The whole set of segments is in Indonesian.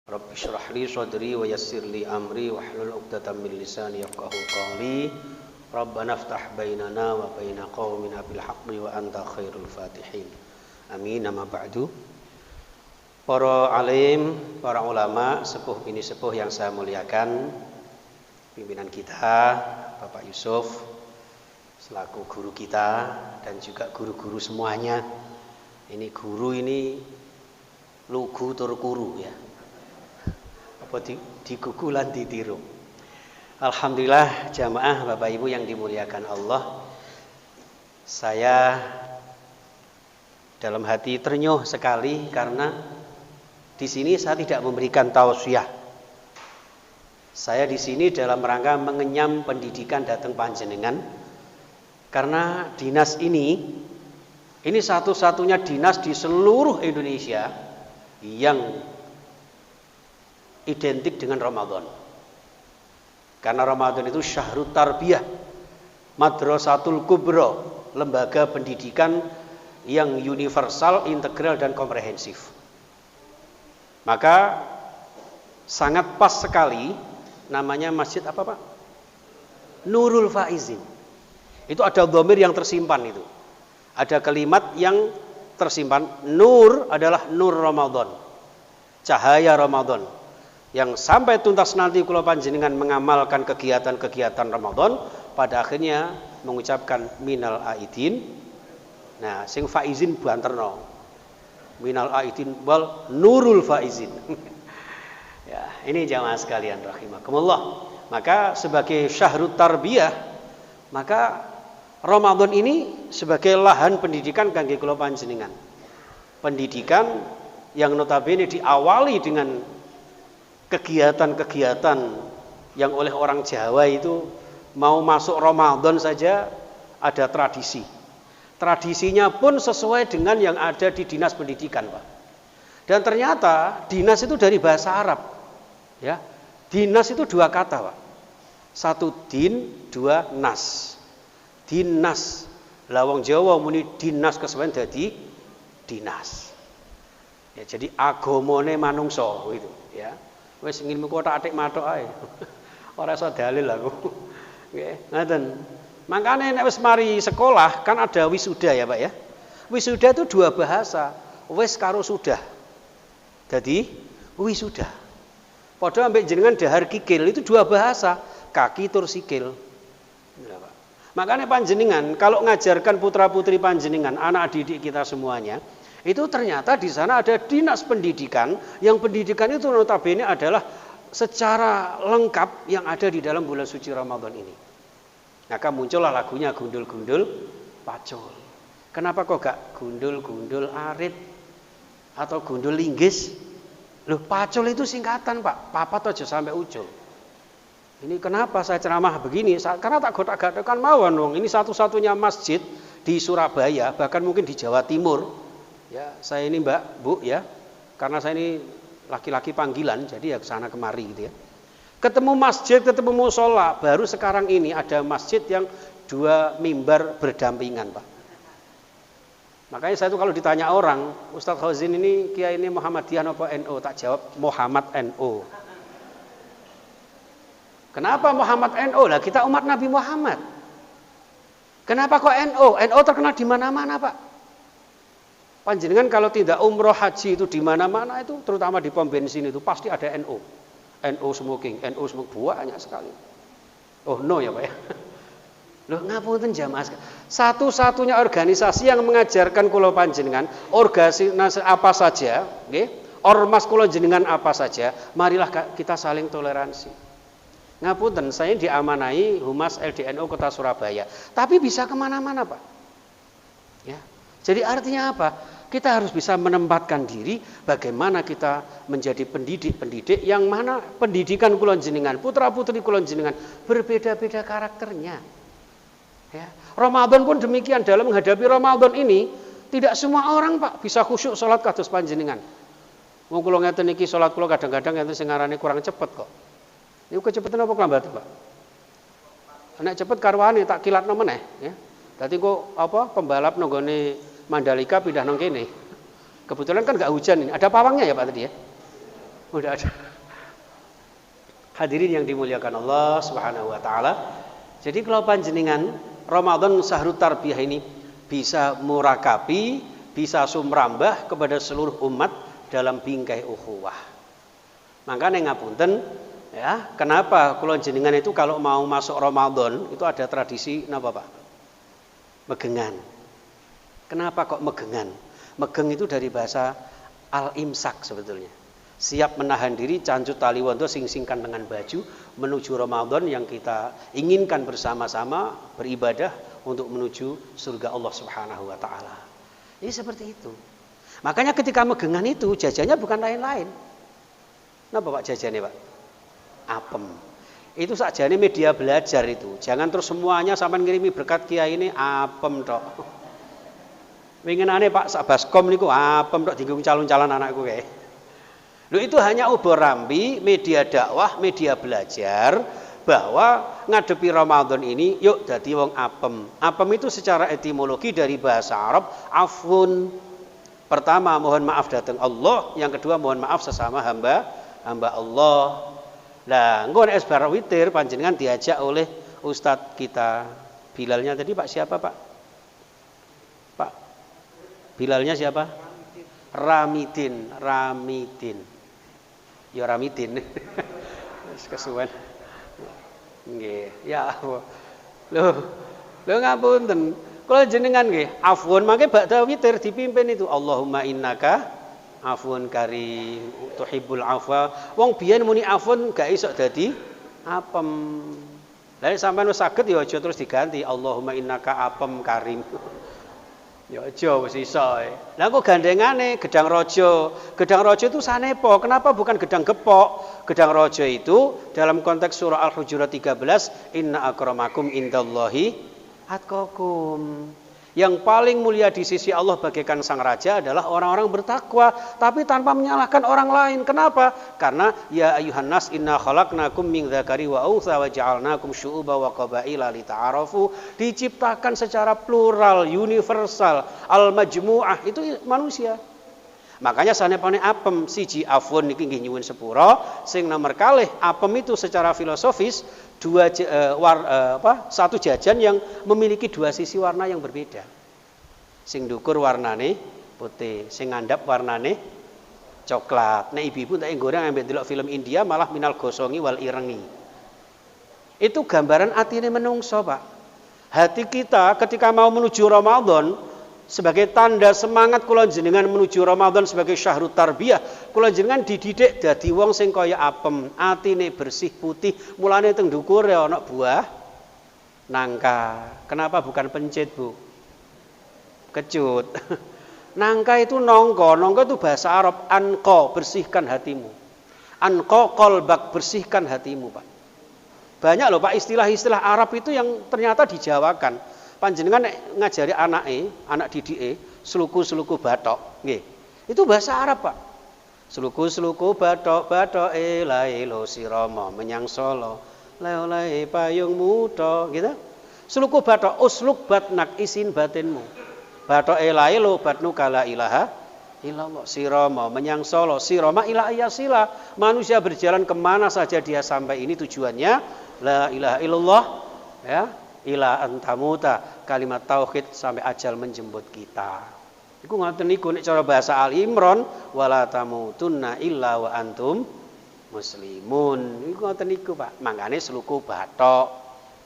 Rabbi shrah li sadri wa yassir li amri wahlul 'uqdatam min lisani yafqahu qawli. Rabbana iftah bainana wa baina qaumina bil haqqi wa anta khairul fatihin. Amin. Amma ba'du. Para alim, para ulama, sepuh bini sepuh yang saya muliakan, pimpinan kita Bapak Yusuf selaku guru kita dan juga guru-guru semuanya. Ini guru ini lugu tur kuru ya. Apa digugulan ditiru. Alhamdulillah jamaah Bapak Ibu yang dimuliakan Allah. Saya dalam hati ternyuh sekali karena di sini saya tidak memberikan tausiah. Saya di sini dalam rangka mengenyam pendidikan datang panjenengan karena dinas ini satu-satunya dinas di seluruh Indonesia yang identik dengan Ramadan. Karena Ramadan itu syahrut tarbiyah, madrasatul kubra, lembaga pendidikan yang universal, integral dan komprehensif. Maka sangat pas sekali namanya masjid apa Pak? Nurul Faizin. Itu ada dhamir yang tersimpan itu. Ada kalimat yang tersimpan. Nur adalah nur Ramadan. Cahaya Ramadan. Yang sampai tuntas nanti kula panjenengan mengamalkan kegiatan-kegiatan Ramadan, pada akhirnya mengucapkan minal aidin. Nah, sing faizin banterno. Minal aidin wal nurul faizin. Ya, ini jamaah sekalian rahimakumullah. Maka sebagai syahrut tarbiyah, maka Ramadan ini sebagai lahan pendidikan kangge kula panjenengan. Pendidikan yang notabene diawali dengan kegiatan-kegiatan yang oleh orang Jawa itu mau masuk Ramadan saja ada tradisi. Tradisinya pun sesuai dengan yang ada di dinas pendidikan, Pak. Dan ternyata dinas itu dari bahasa Arab. Ya. Dinas itu dua kata, Pak. Satu din, dua nas. Dinas. Lawang Jawa muni dinas kesuwen dadi dinas. Ya, jadi agamane manungsa gitu, ya. Wis ingin mengko tak atik matok ae. Ora iso dalil aku. Nggih, ngoten. Makane nek wis mari sekolah kan ada wisuda ya, Pak ya. Wisuda itu dua bahasa, wis karo sudah. Jadi wisuda. Padha ambek jenengan dahar kikil itu dua bahasa, kaki tur sikil. Ya, Pak. Makane panjenengan kalau ngajarkan putra-putri panjenengan, anak didik kita semuanya, itu ternyata di sana ada dinas pendidikan yang pendidikan itu notabene adalah secara lengkap yang ada di dalam bulan suci Ramadan ini. Maka muncullah lagunya Gundul-Gundul Pacul. Kenapa kok gak Gundul-Gundul Arit atau Gundul Linggis? Loh, Pacul itu singkatan Pak, papat aja sampai ujung. Ini kenapa saya ceramah begini? Karena tak gotak-gotakan mawon wong. Ini satu-satunya masjid di Surabaya, bahkan mungkin di Jawa Timur. Ya, saya ini Mbak, Bu ya. Karena saya ini laki-laki panggilan, jadi ya kesana kemari gitu ya. Ketemu masjid, ketemu musola, baru sekarang ini ada masjid yang dua mimbar berdampingan, Pak. Makanya saya tuh kalau ditanya orang, Ustadz Khazin ini kiai ini Muhammadiyah apa NU? Tak jawab Muhammad NU. Kenapa Muhammad NU? Lah kita umat Nabi Muhammad. Kenapa kok NU? NU terkenal di mana-mana, Pak. Panjenengan kalau tidak umroh haji itu di mana-mana itu, terutama di pom bensin itu pasti ada NU. NU smoking, NU smoking banyak sekali. Oh no ya Pak ya. Loh ngapunten jamaah. Satu-satunya organisasi yang mengajarkan kula panjenengan, organisasi apa saja, nggih, ormas kula jenengan apa saja, marilah kita saling toleransi. Ngapunten, saya diamanai Humas LDNU Kota Surabaya, tapi bisa kemana-mana Pak. Ya. Jadi artinya apa? Kita harus bisa menempatkan diri bagaimana kita menjadi pendidik-pendidik yang mana pendidikan kula jenengan, putra-putri kula jenengan berbeda-beda karakternya. Ya. Ramadan pun demikian, dalam menghadapi Ramadan ini tidak semua orang Pak bisa khusyuk salat kados panjenengan. Wong kula ngeten iki salat kula kadang-kadang ngeten sing ngarane kurang cepet kok. Niku kecepetan apa kelambat, Pak? Nek cepet karwane tak kilatno meneh, ya. Dadi kok apa pembalap nenggone Mandalika pindah nang kene. Kebetulan kan gak hujan ini. Ada pawangnya ya Pak tadi ya? Udah ada. Hadirin yang dimuliakan Allah Subhanahu wa taala. Jadi kalau panjenengan Ramadan Syahrut Tarbiyah ini bisa murakabi, bisa sumrambah kepada seluruh umat dalam bingkai ukhuwah. Makanya ngapunten ya, kenapa kula jenengan itu kalau mau masuk Ramadan itu ada tradisi napa Pak? Megengan. Kenapa kok megengan? Megeng itu dari bahasa al-imsak sebetulnya. Siap menahan diri cancut tali wonto sing-singkan dengan baju menuju Ramadan yang kita inginkan bersama-sama beribadah untuk menuju surga Allah Subhanahu wa taala. Ini seperti itu. Makanya ketika megengan itu jajannya bukan lain-lain. Napa Pak jajannya Pak? Apem. Itu sakjane media belajar itu. Jangan terus semuanya sampean ngirimi berkat kiai ini apem tok. Winginane Pak sak baskom niku apem tok dienggo calon-calon anakku kae. Loh itu hanya ubur rambi media dakwah, media belajar bahwa ngadepi Ramadan ini yuk dadi wong apem. Apem itu secara etimologi dari bahasa Arab afun. Pertama mohon maaf datang Allah, yang kedua mohon maaf sesama hamba Allah. Lah, engko nek bar witir panjenengan diajak oleh ustadz kita. Bilalnya tadi Pak siapa, Pak? Pak. Bilalnya siapa? Ramidin. Ya Ramidin. Wis kesuwen. Nggih, ya Allah. Lho ngapunten. Kula jenengan nggih, afwan mangke badha witir dipimpin itu Allahumma innaka afun karim tuhibbul afwa. Wong biyen muni afun gak iso dadi apem. Lah nek sampean wis saged ya aja terus diganti Allahumma innaka apem karim. Ya aja wis iso. Lah kok gandengane gedang raja. Gedang raja itu sanepa. Kenapa bukan gedang gepok? Gedang raja itu dalam konteks surah Al-Hujurat 13, inna akramakum indallahi atqakum. Yang paling mulia di sisi Allah bagaikan sang raja adalah orang-orang bertakwa, tapi tanpa menyalahkan orang lain. Kenapa? Karena ya ayuhan nas inna khalaqnakum min dzakari wa untha wa ja'alnakum syu'uban wa qabaila lita'arafu. Diciptakan secara plural, universal, al-majmu'ah itu manusia. Makanya sanepane apem siji afun niki nggih nyuwun sepura, sing nomor kalih apem itu secara filosofis satu jajan yang memiliki dua sisi warna yang berbeda. Sing dukur warnane putih, sing ngandhap warnane coklat. Nek ibu-ibu tak goreng ambek delok film India malah minal gosongi wal irengi. Itu gambaran atine menungso, Pak. Hati kita ketika mau menuju Ramadan sebagai tanda semangat kula jenengan menuju Ramadan sebagai Syahrut Tarbiyah, kula jenengan dididik dadi wong sing kaya apem, atine bersih putih, mulane teng ndukure ana buah nangka. Kenapa bukan pencit, Bu? Kecut. Nangka itu nongko itu bahasa Arab, anqa, bersihkan hatimu. Anqa qalbak, bersihkan hatimu, Pak. Banyak loh Pak istilah-istilah Arab itu yang ternyata dijawakan. Panjenengan ngajari anak didike, sluku-sluku bathok, nggih. Itu bahasa Arab, Pak. Sluku-sluku bathok elo sirama menyang Solo, le payung muda, gitu. Sluku bathok usluk batnak isin batinmu. Bathok elo batnu kala ilaha illallah sirama menyang Solo, sirama ila ayasila. Manusia berjalan kemana saja dia sampai ini tujuannya la ilaha illallah, ya. Ila antamuta, kalimat tauhid sampai ajal menjemput kita. Iku ngoten niku nek cara bahasa Al Imran wala tamutunna illa wa antum muslimun. Iku ngoten niku, Pak. Mangkane sluku bathok.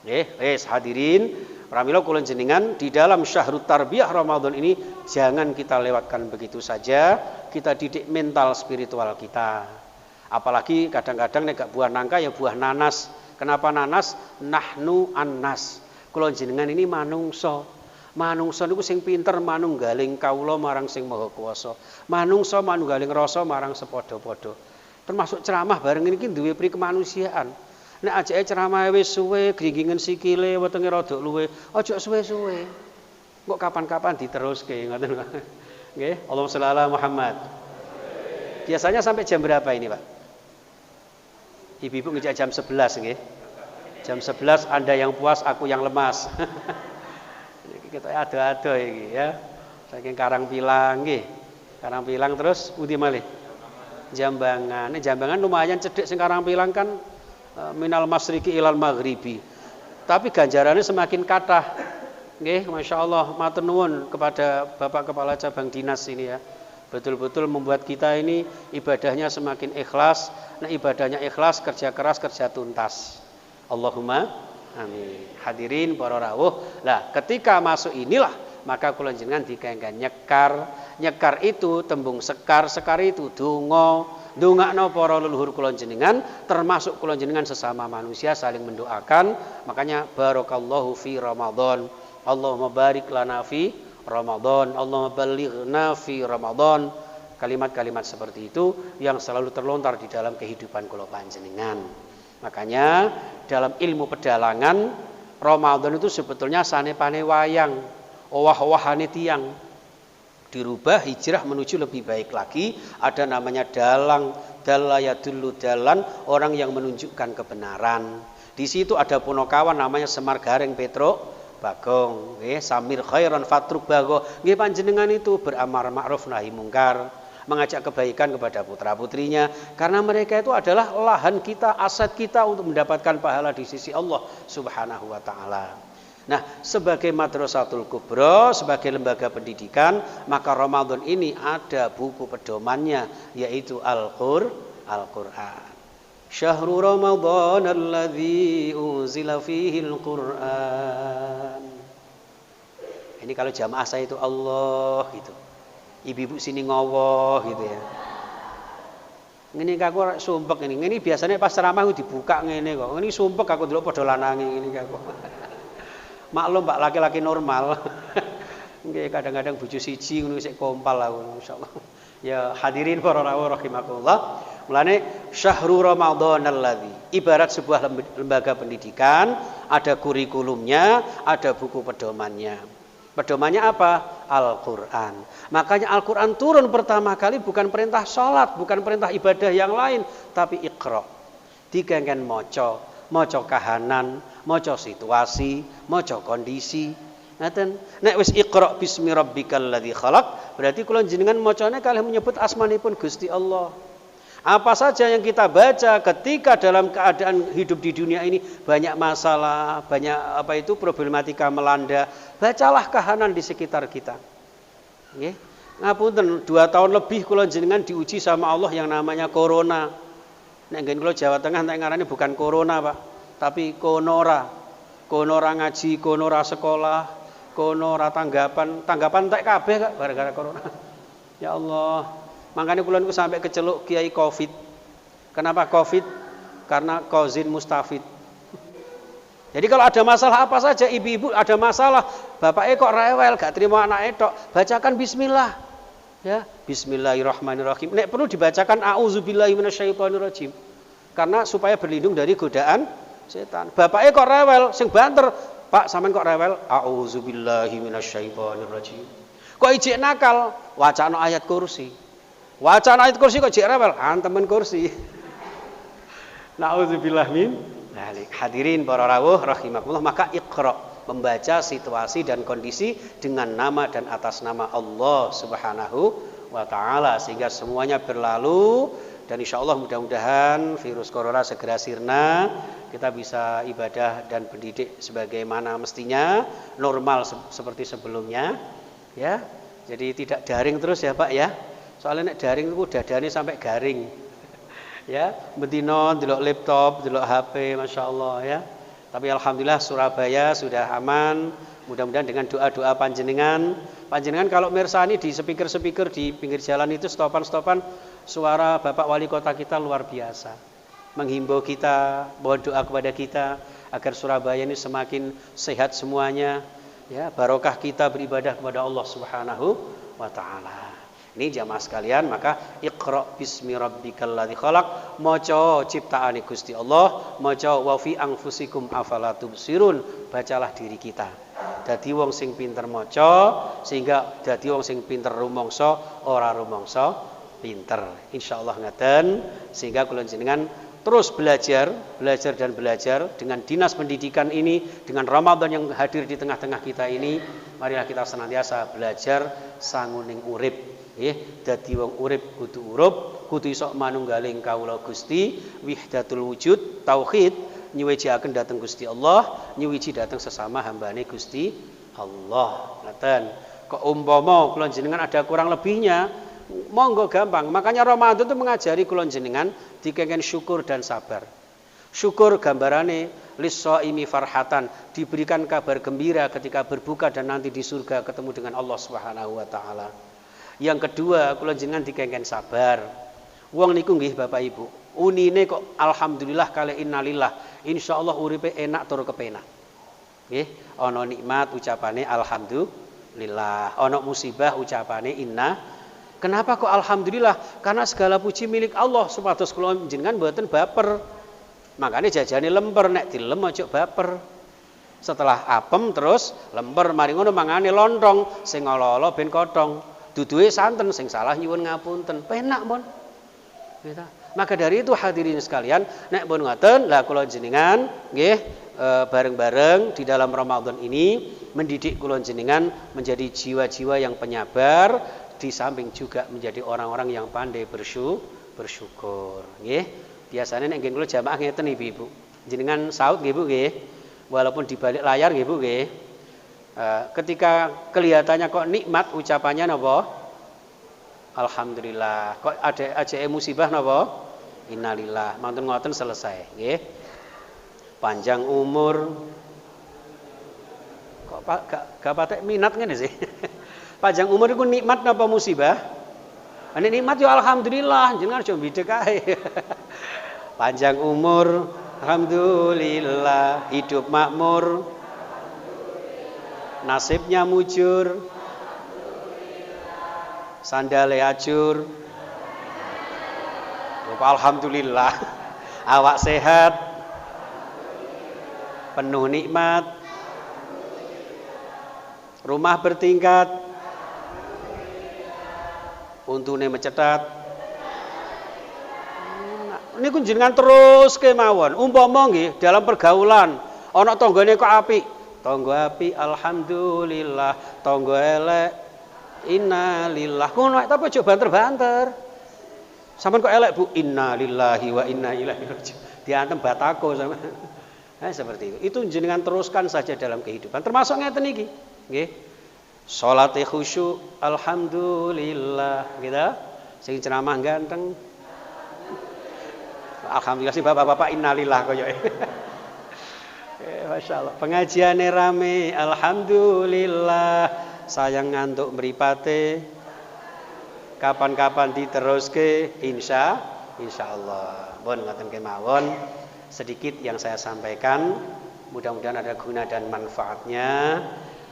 Nggih, wis hadirin, pramila kula jenengan di dalam Syahrut Tarbiyah Ramadan ini jangan kita lewatkan begitu saja. Kita didik mental spiritual kita. Apalagi kadang-kadang nek gak buah nangka ya buah nanas. Kenapa nanas? Nahnu annas. Kula jenengan ini manungsa. Manungsa niku sing pinter manunggaling kawula marang sing maha kuwasa. Manungsa manunggaling rasa marang sepadha-padha. Termasuk ceramah bareng iki duwe pri kemanusiaan. Nek ajake ceramah wis suwe, gringgingen sikile, wetenge rada luwe, aja suwe-suwe. Kok kapan-kapan diteruske ngoten. Nggih, Allahumma sholli ala Muhammad. Biasanya sampai jam berapa ini, Pak? Ibu-ibu ngejak jam 11 nggih. Jam 11 Anda yang puas, aku yang lemas. Kita ada-ada iki ya. Saking Karangpilang nggih. Karangpilang terus pundi malih? Jambangan. Jambangan lumayan cedek sekarang bilang kan minal masriki ilal maghribi. Tapi ganjarannya semakin kathah. Nggih, Masya Allah, matur nuwun kepada Bapak Kepala Cabang Dinas ini ya. Betul-betul membuat kita ini ibadahnya semakin ikhlas. Nah, ibadahnya ikhlas, kerja keras, kerja tuntas. Allahumma amin. Hadirin para rawuh. Lah, ketika masuk inilah maka kula jenengan dikengken nyekar. Nyekar itu tembung sekar, sekar itu donga. Ndongakno para leluhur kula jenengan, termasuk kula jenengan sesama manusia saling mendoakan. Makanya barakallahu fi Ramadan. Allahumma barik lana fi Ramadan. Allahumma ballighna fi Ramadan. Kalimat-kalimat seperti itu yang selalu terlontar di dalam kehidupan kula panjenengan. Makanya dalam ilmu pedalangan Ramadan itu sebetulnya sanepane wayang. Owah-owahane tiang dirubah hijrah menuju lebih baik lagi, ada namanya dalang, dalayadullu dalan, orang yang menunjukkan kebenaran. Di situ ada punokawan namanya Semar Gareng Petro Bagong, Samir Khairan Fatruk Bago. Nggih panjenengan itu beramar ma'ruf nahi mungkar, mengajak kebaikan kepada putra-putrinya, karena mereka itu adalah lahan kita, aset kita untuk mendapatkan pahala di sisi Allah Subhanahu wa taala. Nah, sebagai Madrasatul Kubra, sebagai lembaga pendidikan, maka Ramadan ini ada buku pedomannya, yaitu Al-Qur'an. Syahrul Ramadan alladzi unzila fihil Qur'an. Ini kalau jamaah saya itu Allah gitu. Ibu-ibu sini ngowoh gitu ya. Ngene aku sumpek ini. Ini biasanya pas ceramah dibuka ngene kok. Ini sumpek aku delok padha lanange ngene aku. Maklum Pak, laki-laki normal. Nggih kadang-kadang bojo siji ngono sik kompal aku insyaallah. Ya hadirin para rawuh rahimakumullah. Mulane Syahrul Ramadan alladzi, ibarat sebuah lembaga pendidikan, ada kurikulumnya, ada buku pedomannya. Pedomannya apa? Al-Qur'an. Makanya Al-Qur'an turun pertama kali bukan perintah salat, bukan perintah ibadah yang lain, tapi Iqra. Dikengken maca. Maca kahanan, maca situasi, maca kondisi. Ngaten. Nek wis Iqra bismi rabbikal ladzi khalaq, berarti kula jenengan macane kalih menyebut asmanipun Gusti Allah. Apa saja yang kita baca ketika dalam keadaan hidup di dunia ini banyak masalah, banyak problematika melanda, bacalah kahanan di sekitar kita. Nggih. Ngapunten 2 tahun lebih kula jenengan diuji sama Allah yang namanya corona. Nek nggen kula Jawa Tengah nek ngarane bukan corona, Pak, tapi konora. Konora ngaji, konora sekolah, konora tanggapan entek kabeh Kak gara-gara corona. Ya Allah. Makanya kula niku sampai keceluk Kiai Covid. Kenapa Covid? Karena Kozin Mustafid. Jadi kalau ada masalah apa saja, ibu-ibu ada masalah, bapaknya kok rewel, gak terima anaknya tok, bacakan bismillah. Ya, bismillahirrahmanirrahim. Nek perlu dibacakan auzubillahi minasyaitonirrajim. Karena supaya berlindung dari godaan setan. Bapaknya kok rewel, sing banter, Pak sampean kok rewel? Auzubillahi minasyaitonirrajim. Kok ijek nakal? Wacana ayat kursi. Wacana ayat kursi kok ijek rewel? Antemen kursi. Nauzubillah min dzalik. Hadirin para rawuh rahimakumullah, maka Iqra, membaca situasi dan kondisi dengan nama dan atas nama Allah Subhanahu wa taala sehingga semuanya berlalu dan insyaallah mudah-mudahan virus corona segera sirna, kita bisa ibadah dan pendidik sebagaimana mestinya, normal seperti sebelumnya ya. Jadi tidak daring terus ya Pak ya. Soalnya nek daring itu dadane sampai garing. Ya, bedino delok laptop, delok HP, masyaallah ya. Tapi alhamdulillah Surabaya sudah aman. Mudah-mudahan dengan doa-doa panjenengan kalau mirsani di speaker-speaker di pinggir jalan itu stopan-stopan, suara Bapak Wali Kota kita luar biasa. Menghimbau kita, mohon doa kepada kita agar Surabaya ini semakin sehat semuanya. Ya, barokah kita beribadah kepada Allah Subhanahu wa taala. Ini jamaah sekalian, maka Iqra bismi rabbikal ladzi khalaq, maca ciptaane Gusti Allah, maca wa fi anfusikum afala tubsirun, bacalah diri kita. Dadi wong sing pinter maca sehingga dadi wong sing pinter rumangsa, ora rumangsa pinter. Insyaallah ngaten, sehingga kula jenengan terus belajar dengan dinas pendidikan ini, dengan Ramadan yang hadir di tengah-tengah kita ini. Marilah kita senantiasa belajar sanguning urip. Nggih, dadi wong urip kudu iso manunggaling kawula Gusti, wahdatul wujud, tauhid, nyuwijiaken dhateng Gusti Allah, nyuwiji dhateng sesama hambane Gusti Allah. Ngoten. Kok umpama kula jenengan ada kurang lebihnya, monggo gampang. Makanya Ramadan itu mengajari kula jenengan dikengken syukur dan sabar. Syukur gambarane lis-shaimi farhatan, diberikan kabar gembira ketika berbuka dan nanti di surga ketemu dengan Allah Subhanahu wa taala. Yang kedua, kula jenengan dikengken sabar. Wong niku nggih Bapak Ibu, unine kok alhamdulillah kali innalillah, insyaallah uripe enak tur kepenak. Nggih, ana nikmat ucapane alhamdulillah, ana musibah ucapane inna. Kenapa kok alhamdulillah? Karena segala puji milik Allah, supados kula jenengan mboten baper. Makanya jajane lemper, nek dilem aja baper. Setelah apem terus lemper, mari ngono mangane lontong, sing ala-ala ben kothong. Duduhe santen, sing salah nyuwun ngapunten. Penak mon. Gitu. Maka dari itu hadirin sekalian, nek pun ngoten, lah kula jenengan nggih bareng-bareng di dalam Ramadan ini mendidik kula jenengan menjadi jiwa-jiwa yang penyabar, di samping juga menjadi orang-orang yang pandai bersyukur. Nggih. Biasanya nek kula jamaah ngeten Ibu. Jenengan saut nggih Bu nggih. Walaupun di balik layar nggih Bu nggih. Ketika kelihatannya kok nikmat ucapannya napa? Alhamdulillah. Kok ada aja musibah napa? Innalillah. Mantun ngoten selesai nggih. Panjang umur. Kok gak patek minat ngene sih. Panjang umur iku nikmat napa musibah? Nek nikmat ya alhamdulillah, jenengan aja bidek ae. Panjang umur, alhamdulillah, hidup makmur, nasibnya mujur, sandale ajur, alhamdulillah, awak sehat, penuh nikmat, rumah bertingkat, untune mecetat. Niku jenengan terus kemawon. Umpama nggih dalam pergaulan ana tanggane kok apik, tangga apik alhamdulillah, tangga elek innalillah. Ngono tapi aja banter-banter. Sampeyan kok elek Bu, innalillahi wa inna ilaihi raji'un. Diantem batako sama. Seperti itu. Itu jenengan teruskan saja dalam kehidupan. Termasuk ngeten iki, nggih. Salate khusyuk alhamdulillah, gitu. Sing ceramah ganteng. Alhamdulillah sih bapak-bapak innalillah koyo. Masya Allah. Pengajiannya rame, alhamdulillah. Sayang ngantuk mripate. Kapan-kapan diteruske, insya Allah. Bon ngaten kemawon sedikit yang saya sampaikan. Mudah-mudahan ada guna dan manfaatnya.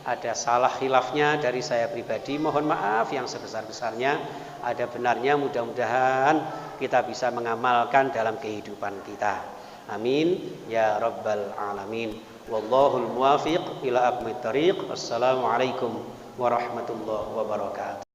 Ada salah khilafnya dari saya pribadi, mohon maaf yang sebesar-besarnya. Ada benarnya, mudah-mudahan kita bisa mengamalkan dalam kehidupan kita. Amin ya rabbal alamin. Wallahul muwafiq ila aqwamit thariq. Wassalamualaikum warahmatullahi wabarakatuh.